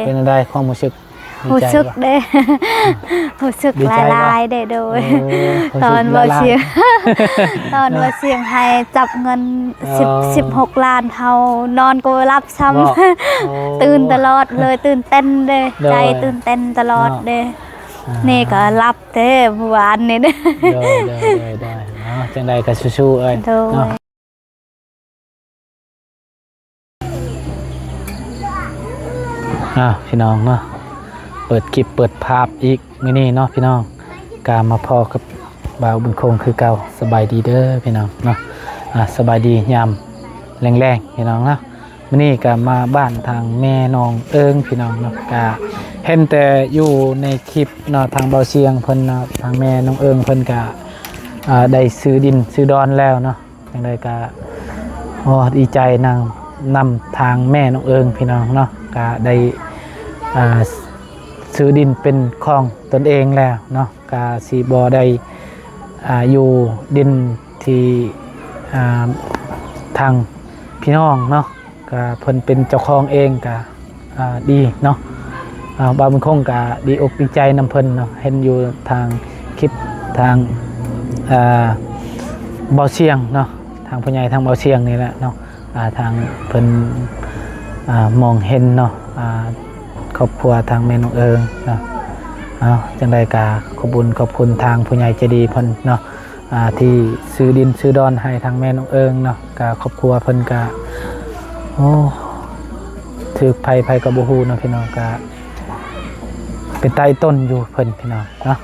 เป็นอะไรความรู้สึกรู้สึกเด้รู้สึกลายเด้โดยตอนบ่เสียงตอนบ่เสียงให้จับเงิน16 ล้านเฮานอนก็รับซ้ำตื่นตลอดเลยตื่นเต้นเด้ใจตื่นเต้นตลอดเด้นี่ก็รับเด้เมื่อวานนี่เด้ได้เนาะจังใดก็สู้ๆเอ้ยเนาะพี่น้องเนาะเปิดคลิปเปิดภาพอีกมื้อนี้เนาะพี่น้องกามาพอกับบ่าวบุญคงคือเก่าสบายดีเด้อพี่น้องเนาะสบายดียามแรงๆพี่น้องเนาะมื้อนี้ก็มาบ้านทางแม่น้องเอิงพี่น้องเนาะก็เห็นแต่อยู่ในคลิปเนาะทางเบาเสียงเพิ่นเนาะทางแม่น้องเอิงเพิ่นก็ได้ซื้อดินซื้อดอนแล้วเนาะจังไดก็ดีใจนำทางแม่น้องเอิงพี่น้องเนาะก็ได้ซื้อดินเป็นของตนเองแล้วเนาะกาสีบอได้อยู่ดินที่ทางพี่น้องเนาะกาเพิ่นเป็นเจ้าของเองกาดีเนาะบางคนกาดีอกดีใจนำเพิ่นเนาะเห็นอยู่ทางคลิปทางเบาเชียงเนาะทางผู้ใหญ่ทางเบาเชียงนี่แหละเนาะทางเพิ่นมองเห็นเนาะครอบครัวทางแม่น้องเอิงเนาะจังใดกาขอบคุญขอบคุณทางผู้ใหญ่ใจดีเพิ่นเนาะที่ซื้อดินซื้อดอนให้ทางแม่น้องเอิงเนาะกาครอบครัวเพิ่นกาถือไผกับบ่ฮู้เนาะพี่น้องกาเป็นใต้ต้นอยู่เพิ่นพี่น้องเนาะ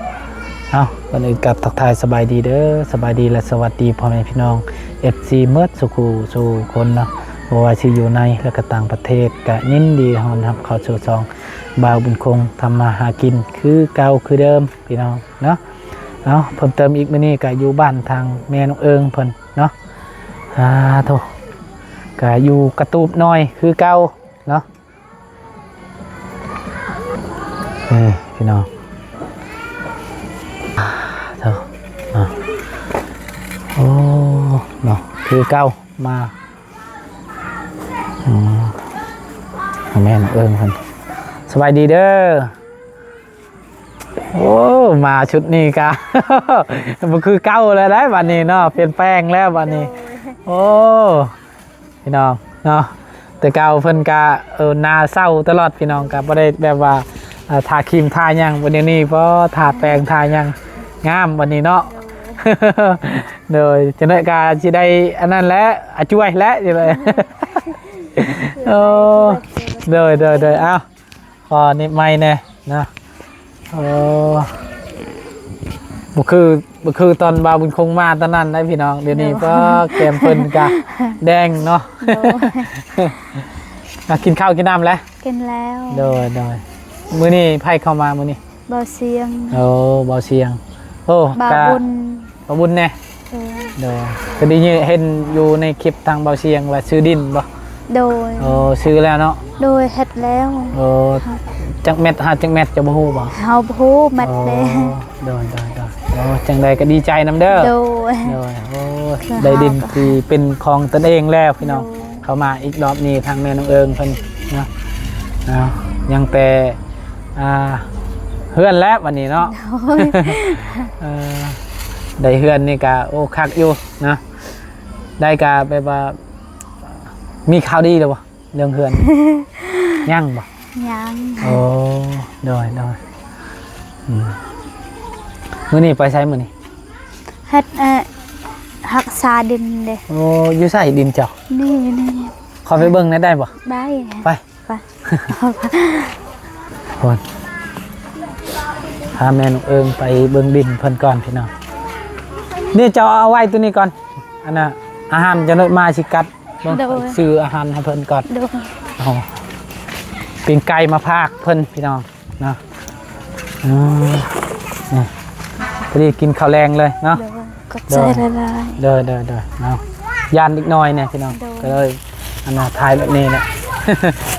วันอื่นกับทักทายสบายดีเด้อสบายดีและสวัสดีพ่อแม่พี่น้อง FC เมิดสู่คนเนาะบ่ว่าสิอยู่ในและก็ต่างประเทศก็ยินดีต้อนรับเข้าสู่ช่องบ่าวบุญคงทำมาหากินคือเก่าคือเดิมพี่น้องเนาะเพิ่มเติมอีกมื้อนี้ก็อยู่บ้านทางแม่น้องเอิงเพิ่นเนาะโธ่ก็อยู่กระตูบน้อยคือเก่าเนาะพี่น้องโธ่โอ้เนาะคือเก่ามาแม่น้องเอิงเพิ่นสบายดีเด้อโอ้มาชุดนี้กะ มันคือเก่าแล้วได้วันนี้เนาะเปลี่ยนแปลงแล้ววันนี้โอ้พี่น้องเนาะแต่เก่าเพิ่นกะหน้าเศร้าตลอดพี่น้องกะบ่ได้แบบว่าทาครีมทาหยังวันนี้เพราะทาแป้งทาหยังงามวันนี้เนาะ โดยจังได๋กะสิได้อันนั้นแหละช่วยแล้วจังได๋ โอ้เด้อเอ้าพอนี่ไม่แน่นะบ่คือตอนบาวบุญคงมาตอนนั้นได้พี่น้องเดี๋ยวนี้ก็แกมเพิ่นกะแดงเนาะ กินข้าวกินน้ำแล้วกินแล้วโดยมื้อนี้ไผเข้ามามื้อนี้เบาเสียงเบาเสียงบาบุญแน่โดยก็ได้เห็นอยู่ในคลิปทางเบาเสียงว่าซื้อดินบ่โดยซื้อแล้วเนาะโดยเฮ็ดแล้วจักเม็ดจักเม็ดจะบ่ฮู้บ่เฮาบ่ฮู้เม็ดเด้โดยจังใดก็ดีใจนำเด้อโดยได้ดินที่เป็นของตนเองแล้วพี่น้องเข้ามาอีกรอบนี้ทางแม่น้องเอิงเพิ่นเนาะยังแต่เฮือนแล้ววันนี้เนาะได้เฮือนนี่ก็คักอยู่นะได้ก็แบบว่ามีข่าวดีแล้วบ่เรื่องเฮือน ยังบ่ยังโดยมื้อนี้ไปใช้มื้อนี้เฮ็ดรักษาดินเด้อยู่ใส่ดินเจ้านี่ขอไปเบิ่งได้บ่ได้ไปคนพาแม่น้องเอิงไปเบิ่งดินเพิ่นก่อนพี่น้องนี่เจ้าเอาไว้ตัวนี้ก่อนอันน่ะอาหารจะมาสิกัดซื้ออาหารให้เพิ่นก่อนปิ้งไก่มาพากเพิ่นพี่น้องเนาะนี่พอดีกินข้าวแรงเลยเนาะก็ใจละลายเด้อเนาะยานอีกหน่อยเนี่ยพี่น้องก็เลยอันน่ะทายแบบนี้แหละ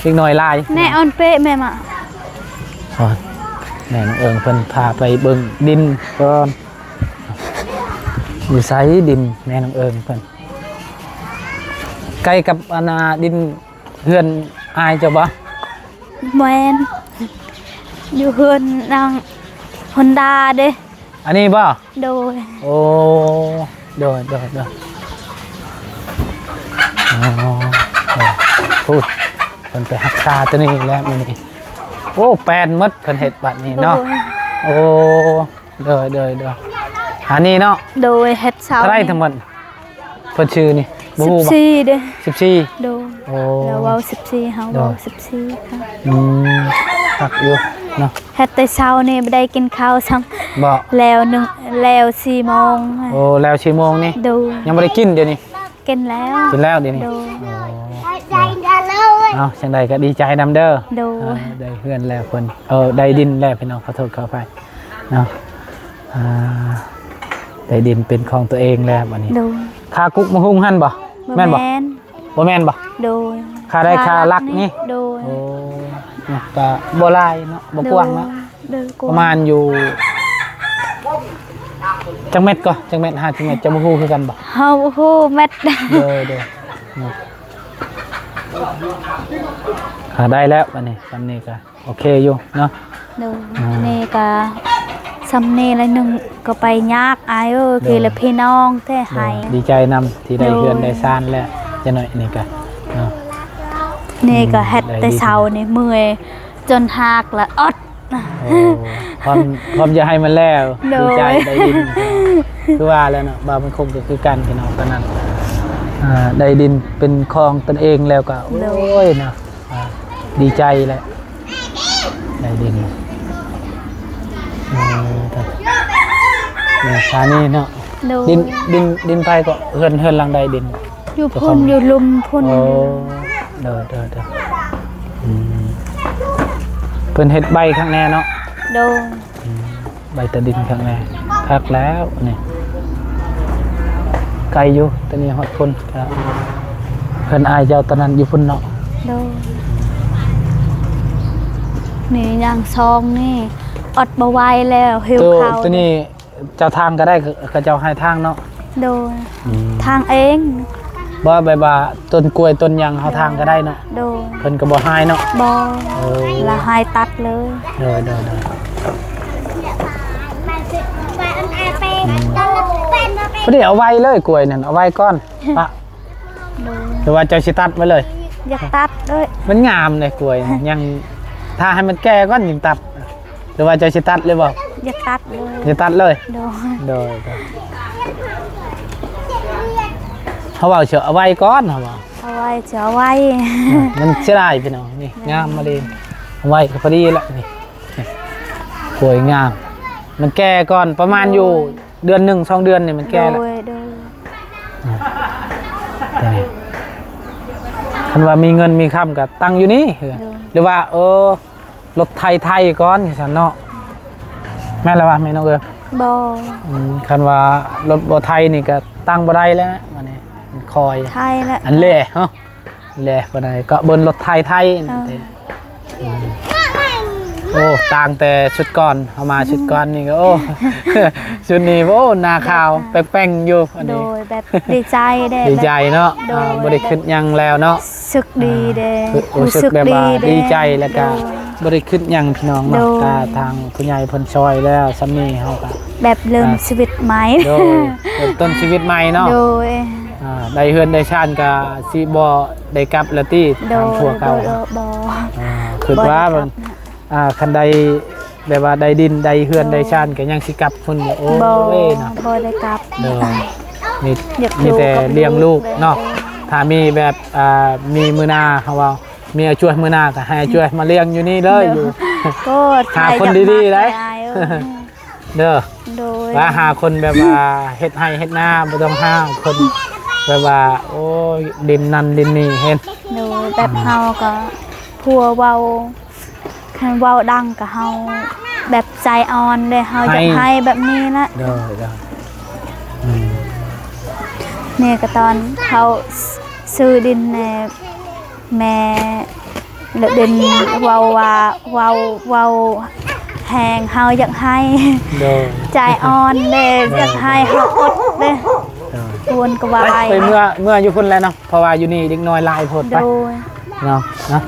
อีกหน่อยลายแม่ออนเป๊ะแม่มาแม่น้องเอิงเพิ่นพาไปเบิ่งดินก่อนอยู่ไสดินแม่น้องเอิงเพิ่นใกล้กับดินเฮือนอายเจ้าบ่ แมนอยู่เฮือนนางฮอนดาเด้ อันนี้บ่ โดย โอ้โดดอ๋อพูดเพิ่นไปรักษาตัวนี้แล้วมื้อนี้โอ้แปลนหมดเพิ่นเฮ็ดบัดนี้เนาะโอ้เด้ออันนี้เนาะ โดยเฮ็ดเช้า เท่าไหร่ทั้งหมดเพิ่นชื่อนี่บ่ฮู้บ่ 14เด้ 14 โดย โอ้ แล้วเว้า14เฮาเว้า14ค่ะ พักอยู่เนาะ เฮ็ดแต่เช้านี่บ่ได้กินข้าวซ้ำ บ่ แล้ว4โมง โอ้แล้ว4โมงนี่ โดย ยังบ่ได้กินเดี๋ยวนี้ กินแล้ว กินแล้วเดี๋ยวนี้ โดย เอาจังใดก็ดีใจนำเด้อ โดย ได้เพื่อนแล้วคนได้ดินแล้วพี่น้องขอโทษขออภัยเนาะได้ดินเป็นของตัวเองแล้ววันนี้ โดย ค่ากุ๊กมะฮุ่งหั่นบ่แม่นบ่บ่แม่นบ่ โดย ค่าได้ค่าลักนี่ โดย โอ้ก็บ่หลายเนาะบ่กว้างเนาะ โดยก ประมาณอยู่จังเม็ดก็จังเม็ด5จังเม็ดจะบ่ฮู้คือกันบ่ เฮาฮู้แมท เด้อได้แล้ววันนี้วันนี้ก็โอเคอยู่เนาะ โดยนี่ก็สำเนีละหนึ่งก็ไปยากอายคือละพี่น้องแท้ให้ ดีใจนำที่ได้เพื่อนได้ซ่านแล้วจะหน่อยนี่ก็เนาะ นี่ก็เฮ็ดแต่เช้านี่เมื่อยจนหากละอด โอ้ความจะให้มันแล้วดีใจได้ดินคือว่าแล้วเนาะบามันคงก็คือกันพี่น้องตอนนั้นได้ดินเป็นคลองตนเองแล้วก็โอ้ยเนาะดีใจแหละได้ดินชานี่เนาะดินไปก็เฮือนหลังใดดิน อยู่พุ่นอยู่ลุมพุ่น โอ้เด้อเพิ่นเฮ็ดใบข้างแน่เนาะ โดย ใบตะดินข้างแน่คักแล้วนี่ไกลอยู่ตอนนี้ฮอดพุ่นก็เพิ่นอายเจ้าตอนนั้นอยู่พุ่นเนาะ โดยนี่ยังซองนี่อดบ่ไหวแล้วหิวข้าว ตัวนี้เจ้าทางก็ได้ก็เจ้าให้ทางเนาะ โดยทางเอง บ่ใบว่าต้นกล้วยต้นหยังเฮาทางก็ได้เนาะ โดย เพิ่นก็บ่ให้เนาะ บ่ละหายตัดเลย เด้อพอดีเอาไว้เลยกล้วยนั่นเอาไว้ก่อนปะ โดย หรือว่าเจ้าสิตัดไว้เลย อยากตัดด้วย มันงามเลยกล้วยนะยังถ้าให้มันแก่ก่อนยังตัดหรือว่าเจ้าสิตัดเลยบ่ อยากตัดเลย จะตัดเลย โดย โดยเขาว่าเฉเอาไว้ก่อนเขาว่า เอาไว้จะเอาไว้ มันเสียดายพี่น้องนี่งามมาเลยเอาไว้ก็พอดีละนี่กล้วยงาม มันแก่ก่อนประมาณอยู่เดือน1 2 เดือนนี่มันแก่แล้ว โดย คันว่ามีเงินมีคำกับตั้งอยู่นี่หรือว่ารถไทยก่อนฉันเนาะแม่ละว่าแม่น้องบ่ คันว่ารถบ่ไทยนี่ก็ตั้งบ่ได้แล้ววันนี้มันคอย ไทยละ อันเล่เนาะเล่บ่ได้ก็บนรถไทยโอ้ต่างแต่ชุดก่อนเอามาชุดก่อนนี่ก็โอ้ ชุดนี้โอ้หน้าขาวแป้งๆอยู่อัน โด นี้ ยแบบดีใจเด้ ดีใจเนาะบ่ได้คิดหยังแล้วเนาะ สึกดีเด้ รู้สึกแบบว่าดีใจแล้วก็บริคิดหยังพี่น้องเนาะก็ทางผู้ใหญ่เพิ่นซอยแล้วซ้ำนี้เฮาก็ แบบเริ่มชีวิตใหม่ โดยเริ่มต้นชีวิตใหม่เนาะ โดย ได้เฮือนได้ชานก็สิบ่ได้กลับละติ โด ทาง ย ทั่วเก่า บ่ คิดว่าคันใดแบบว่าได้ดินได้เฮือนได้ชานก็ยังสิกลับพุ่นอยู่โอ้ บ่ ยเนาะ บ่ได้กลับ เด้อมี อยาก มีแต่ อยู่กับ เลี้ยงลูก ลูก เนาะถ้ามีแบบมีมื้อหน้าเฮาว่ามีช่วยมื้อหน้าก็ให้ช่วยมาเลี้ยงอยู่นี่เลยอยู่ ก็ หาคนดีๆได้ เด้อ โดย ว่าหาคนแบบว่าเฮ็ดให้เฮ็ดหน้าบ่ต้องหาคนแบบว่าโอ้ยดินนั่นดินนี่เห็น โดยแบบเฮาก็พัวเว้าคันเว้าดังก็เฮาแบบใจอ่อนเลยเฮาจะให้แบบนี้ละ เด้อ เนี่ยก็ตอนเขาซื้อดินแม่เลดินเว้าแหงเฮาอยากให้ เด้อ ใจอ่อนเลยอยากให้เฮาอดเลยวนก็ว่า ไปเมื่ออยู่พุ่นแล้วเนาะเพราะว่าอยู่นี่เด็กน้อยหลายโพด โด ไป ย เนาะนะ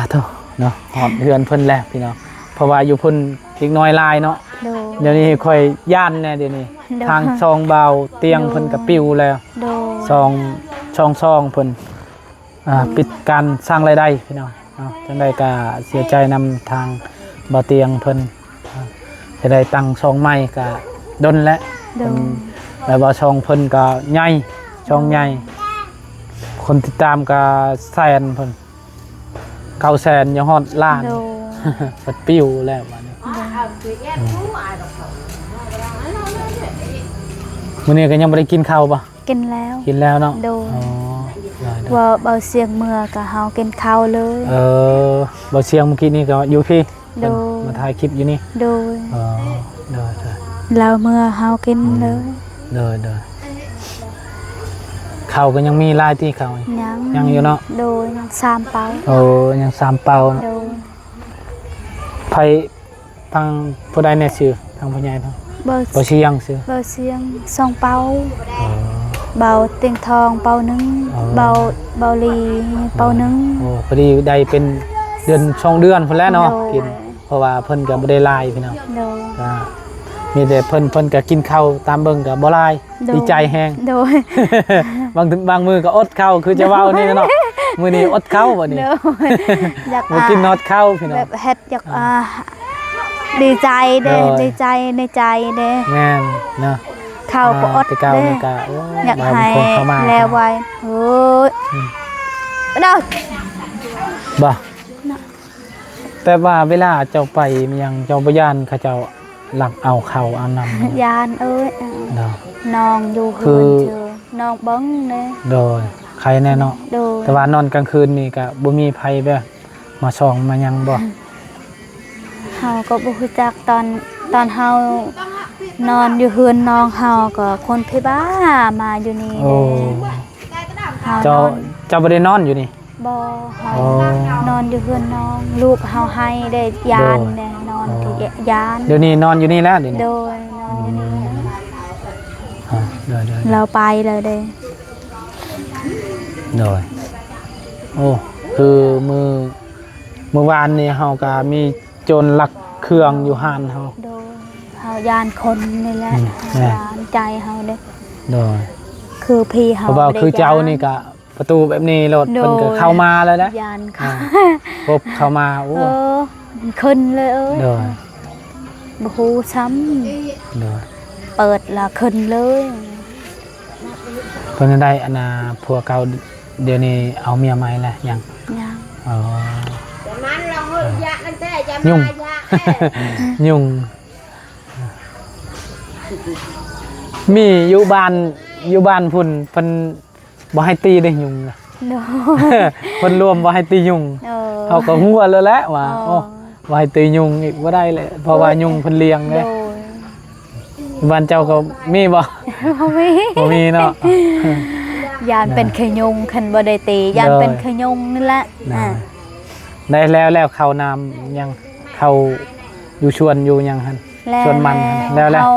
โธ่เนาะหอดเฮือนเพิ่นแล้วพี่น้องเพราะว่าอยู่เพิ่นเล็กน้อยลายเนาะ โดย เดี๋ยวนี้ค่อยย่านแน่เดี๋ยวนี้ โดย ทางซองเบาเตียงเพิ่นก็ปิวแล้ว โดย ซองเพิ่นปิดการสร้างรายได้พี่น้องเนาะจังได๋ก็เสียใจนำทางเบาเตียงเพิ่นจะได้ตั้งซองใหม่ก็ดนแล้ว โด เพิ่ ย นแล้วว่าซองเพิ่นก็ใหญ่ช่องใหญ่คนติดตามก็แสนเพิ่น900,000ยังฮอดล้าน โดย เปิดปิ้วแล้วบัดนี้มื้อนี้ก็ยังบ่ได้กินข้าวบ่ กินแล้ว กินแล้วเนาะ โดย อ๋อได้ ว่าเบาเสียงเมื่อก็เฮากินข้าวเลย บ่เสียงเมื่อกี้นี่ก็อยู่พี่ โดย มาถ่ายคลิปอยู่นี่ โดย อ๋อได้ เราเมื่อเฮากินเลย ได้ข้าวก็ยังมีหลายที่ข้าว ยังอยู่เนาะ โดยยัง3เปา ยัง3เปาเนาะ โดย ไผทางผู้ใดแน่ชื่อทางผู้ใหญ่ทาง เบา บ่เสียงชื่อ เบาเสียง2เปา อ๋อ เบาเตียงทองเปาหนึง อ๋อ เบาลีเปาหนึง โอ้พอดีได้เป็นเดือน2เดือนพุ่นแล้วเนาะ โดย กินเพราะว่าเพิ่นก็บ่ได้หลายพี่น้อง โดย ก็มีแต่เพิ่นก็กินข้าวตามเบิ่งก็บ่หลาย โดย ดีใจแฮง โดย บางมื้อก็อดข้าวคือจะเว้านี่เนาะมื้อนี้อดข้าวบัดนี้ โดยอยาก บ่กินนอดข้าวพี่น้อ แบ ง บเฮ็ดอยากดีใจเด้ โดย ดีใจในใจเด้ แม่นเนาะ ข้าวก็อด แต่เก่า เด้ นี่ก็โอ้ อยาก บ่าว ให้ เป็นคนเข้ามา แล้วไว้เฮ้ยเด้อ บ่แต่ว่าเวลาเจ้าไปมันยังเจ้าบ่ย่านเขาเจ้าลักเอาข้าวเอาน้ำ ยานเอ้ย เนาะ น้องอยู่ คื เฮือ อ นเจอน้องเบิ่งเด้ โดยใครแน่เนาะ โดย แต่ว่านอนกลางคืนนี่ก็บ่มีไผแบบมาส่องมาหยังบ่ เฮาก็บ่รู้จักตอนเฮานอนอยู่เฮือนน้องเฮาก็คนพิบ้ามาอยู่นี่ โอ้ เด้เฮาน เจ้า อน เจ้าบ่ได้นอนอยู่นี่ บ่เฮา โอ้ นอนอยู่เฮือนน้องลูกเฮาให้ได้ยานเด้นอนที่ยาน เดี๋ยวนี้นอนอยู่นี่แล้วเดี๋ยวนี้ โดยนอนอยู่นี่ เดี๋ยว เราไปเลยเด้ โดยโอ้คือมื้อวานนี่เฮาก็มีโจรลักเครื่องอยู่ห้านเฮา โดยเฮายานคนนี่แหละ แม่ ยานใจเฮาเด้ โดย คือพี่เฮา เพราะว่า บ่ได้ คือเจ้านี่ก็ประตูแบบนี้รถ โดย เพิ่นก็เข้ามาแล้วนะ ยานเขา พบเข้ามาโอ้ ขึ้นเลยเอ้ย โดย บ่ฮู้ซ้ โดย ำเปิดละขึ้นเลย เพิ่นได้อันน่ะผัวเก่าเดี๋ยวนี้เอาเมียใหม่แล้วยัง ยัง อ๋อ มันเราเฮ้ยยะนั่นแต่จะ ยุ่ง มายะ ยุ่งมีอยู่บ้านพุ่นเพิ่นบ่ให้ตีได้ยุ่งนะ โด เพิ่นรวมบ่ให้ตียุ่ง เขาก็หัวแล้วแหละว่าโอ้บ่ให้ตียุ่งอีกบ่ได้เลยเพราะว่ายุ่งเพิ่นเลี้ยง โด เด้ ย บ้านเจ้าก็มีบ่ บ่มี บ่มีเนาะ ยานเป็นขยงคันบ่ได้ตียาน โดย เป็นขยงนั่นแหละ ได้ได้แล้วเข้าน้ำยังเข้าอยู่ชวนอยู่ยังหั่น แล้ว ชวนมันแล้ว เฮา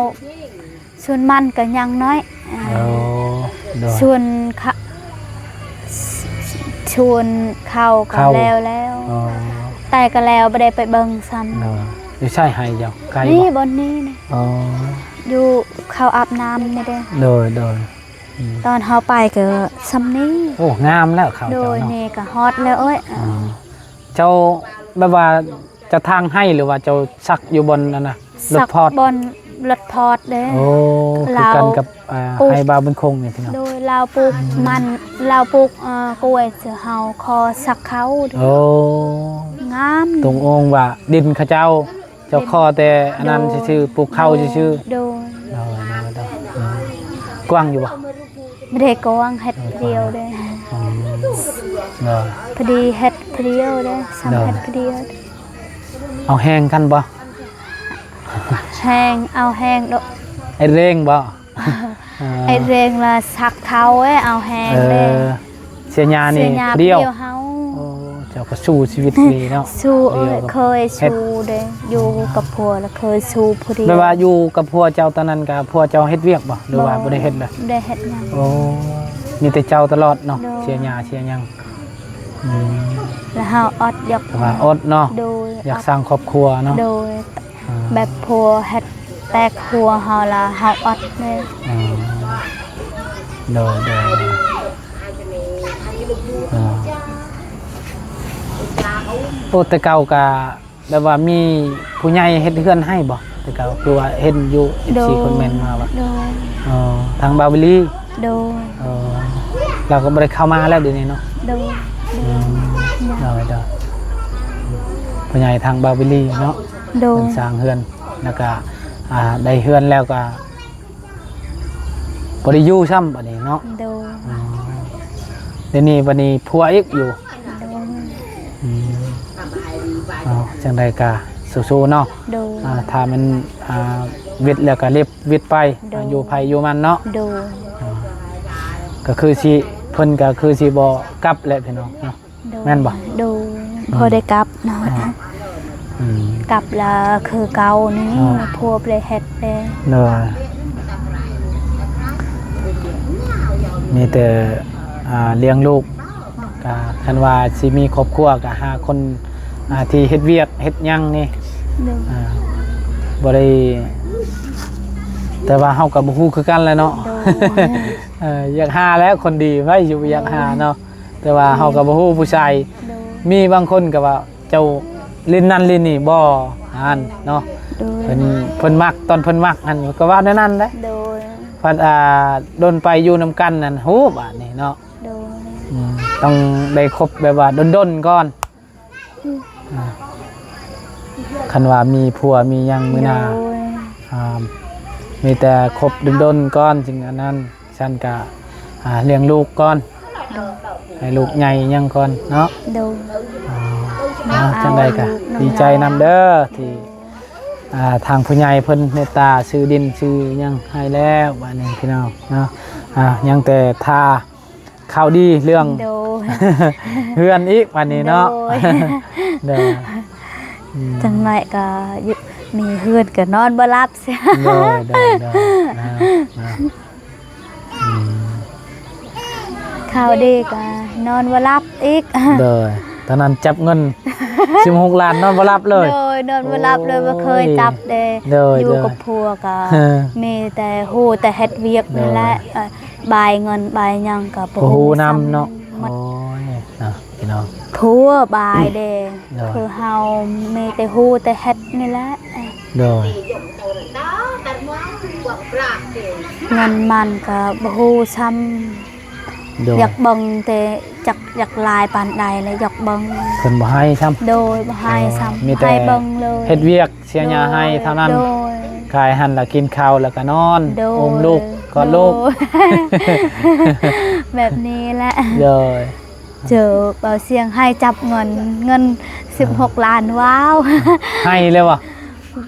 ชวนมันก็ยังน้อย โอ้โดย ชวนค่ะชวนเข้าก็ เข้า แล้ว อ๋อ แต่ก็แล้วบ่ได้ไปเบิ่งซ้ำ โดยอยู่ใช่ให้เจ้าไกล นี่ บ่ บนนี้นี่ อ๋อ อยู่เข้าอาบน้ำนี่เด้อ โดยอืม ตอนเฮาไปก็ซ้ำนี้ โอ้งามแล้วเขา โด เจ้าย เนาะ นี่ก็ฮอตแล้วเอ้ย อ๋อเจ้าแบบว่าจะทางให้หรือว่าเจ้าซักอยู่บนนั่นน่ะรถ สัก พอด บนรถพอดเด้อ โอ้คือ เรา กันกับ ปลูก ให้บาวบุญคงเนี่ยพี่น้อง โดยเราปลูกมันเราปลูกกล้วยเสือเฮาคอสักเขาเด้อ โอ้ งาม ตรงองค์ว่าดินเขาเจ้าข้อแต่อันนั้นชื่อปลูกข้าวชื่อ โดย กว้างอยู่บ่ ไม่ได้กวางเฮ็ดเดียวเด้อ เนาะ พอดีเฮ็ดเดียวเด้อซ้ำเฮ็ดเดียว เอาแห้งกันบ่ แห้งเอาแห้งดอก ไอ้เร่งบ่ ไอ้เรงละสักเขาเอาแห้ง เอ เด้อ อเสียญานี่ สียา เดียว เฮา โอ้เจ้าก็สู้ชีวิตดีเนาะ สู้ เดียว เคยสู้เด้อยู่กับผัวแล้วเคยสู้ผู้เดียว แปลว่าอยู่กับพัวเจ้าตอนนั้นกับพัวเจ้าเฮ็ดเวียกบ่หรือว่าบ่ได้เฮ็ดเลย ได้เฮ็ดหยัง โอ้มีแต่เจ้าตลอดเนาะ โดย เชียร์หญ้าเชียร์หยัง อืม แล้วเฮาอดอยาก แต่ว่าอดเนาะ โดย อยากสร้างครอบครัวเนาะ โดย อ่า แบบพัวเฮ็ดแตกครัวเฮาละเฮาอดเลย อ่าโดยอ่าโอ้แต่เก่าก็แบบว่ามีผู้ใหญ่เฮ็ดเฮือนให้บ่แต่เก่าคือว่าเห็นอยู่ โดย 4คนแม่นมาว่า โดย อ๋อทางบาบิลี โดย เราก็บ่ได้เข้ามาแล้วเดี๋ยวนี้เนาะ โดย ได้ผู้ใหญ่ทางบาบิลีเนาะ โดย เป็นสร้างเฮือนแล้วก็ได้เฮือนแล้วก็บ่ได้อยู่ซ้ำบัดนี้เนาะ โดย เดี๋ยวนี้บัดนี้ผัวอีกอยู่ โดย เอาจังไดก็สู้ๆเนาะ โดย ถ้ามันวิทย์แล้วก็เรียบวิทย์ไป โดย อยู่ไผอยู่มันเนาะ โดย ก็คือสิเพิ่นก็คือสิบ่กลับแหละพี่น้องเนาะ โดย แม่นบ่ โดยพอได้กลับเนาะ อืม กลับแล้วคือเก่านี่ อ๋อ พัวไปเฮ็ดเลย เนอะมีแต่เลี้ยงลูกก็คันว่าสิมีครอบครัวก็หาคนที่เฮ็ดเวียกเฮ็ดหยังนี่ โดย บ่ได้แต่ว่าเฮาก็บ่ฮู้คือกันแหละเนาะ โดย อยากหาแล้วคนดีไว้อยู่อยากหาเนาะแต่ว่าเฮาก็บ่ฮู้ผู้ชาย โดย มีบางคนก็ว่าเจ้าลิ้นนั่นลิ้นนี่บ่อันเนาะ โดย เพิ่นมักตอนเพิ่นมักอันก็ว่าแนวนั้นแหละ โดย พัดโดนไปอยู่นำกันนั่นฮู้บาดนี้เนาะ โดย ต้องได้คบแบบว่าดนๆก่อนคันว่ามีผัวมีหยังมื้อหน้า โดย มีแต่คบดนๆก่อนจึงอันนั้นฉันก็เลี้ยงลูกก่อนให้ลูกใหญ่ยังก่อนเนาะ โดย จังใดก็ดีใจนำเด้อที่ทางผู้ใหญ่เพิ่นเมตตาซื้อดินซื้อหยังให้แล้วบัดนี้พี่น้องเนาะยังแต่ทาข่าวดีเรื่อง โดย เฮือนอีกวันนี้เนาะ โดย เด้อ จังไรก็อยู่มีเฮือนก็นอนบ่หลับเสีย เด้อเด้อเด้อนะอืม ข่าวดีก็นอนบ่หลับอีก เด้อตอนนั้นจับเงิน16ล้านนอนบ่หลับเลย โดยนอนบ่หลับเลยบ่เคยจับเด้ โดย อยู่ โดย กับผัวก็ เออ มีแต่ฮู้แต่เฮ็ดเวียกนี่แหละบายเงินบายหยังก็บ่ โอ้โห ฮู้ นำเนาะ มั โอ้ ด ยนะพี่น้อง ผัวบายเด้ โดย คือเฮามีแต่ฮู้แต่เฮ็ดนี่แหละ โดย đó tao muốn quật lạc thì เงินมันก็บ่ฮู้ซ้ำ โดย อยากเบิ่งแต่อยากลายปานใดเลยอยากเบิ่ง เพิ่นบ่ให้ซ้ำ โดยบ่ให้ซ้ำ มีแต่ ให้เบิ่งเลย เฮ็ดเวียกเสียหญ้าให้เท่านั้น โดย ขายหันแล้วกินข้าวแล้วก็นอน โดย อมลูกกอดลูก โดย แบบนี้แหละ โดย เจอเบาเสียงให้จับเงิน16 ล้านว้าว ให้เลยว่ะ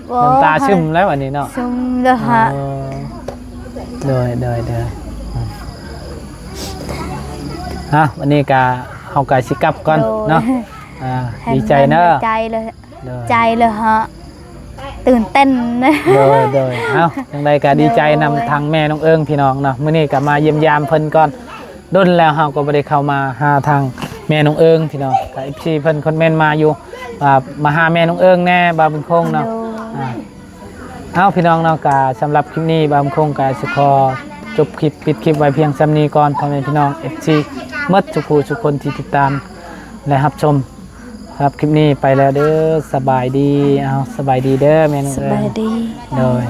โอ้ น้ำตาซึมแล้ววันนี้เนาะ ซึมเลยฮะ เออโดยวันนี้ก็เฮาก็สิกลับก่อนเนาะดีใจเนอะ ใจเลย โดย ใจเลยฮะตื่นเต้นนะ โดยจังใดก็ดีใจนำทางแม่น้องเอิงพี่น้องเนาะมื้อนี้ก็มาเยี่ยมยามเพิ่นก่อนดนแล้วเฮาก็บ่ได้เข้ามาหาทางแม่น้องเอิงพี่น้องก็ FC เพิ่นคอมเมนต์มาอยู่มาหาแม่น้องเอิงแน่บาบุญคงเนาะ เอาพี่น้องเนาะกาสำหรับคลิปนี้บางคงกาสิขอจบคลิปปิดคลิปไว้เพียงซ้ำนี้ก่อนพ่อแม่พี่น้อง FC หมดทุกผู้ทุกคนที่ติดตามและรับชมครับคลิปนี้ไปแล้วเด้อสบายดีเอาสบายดีเด้อแม่น้อง ส เอิ้ บาย ง ดี โดย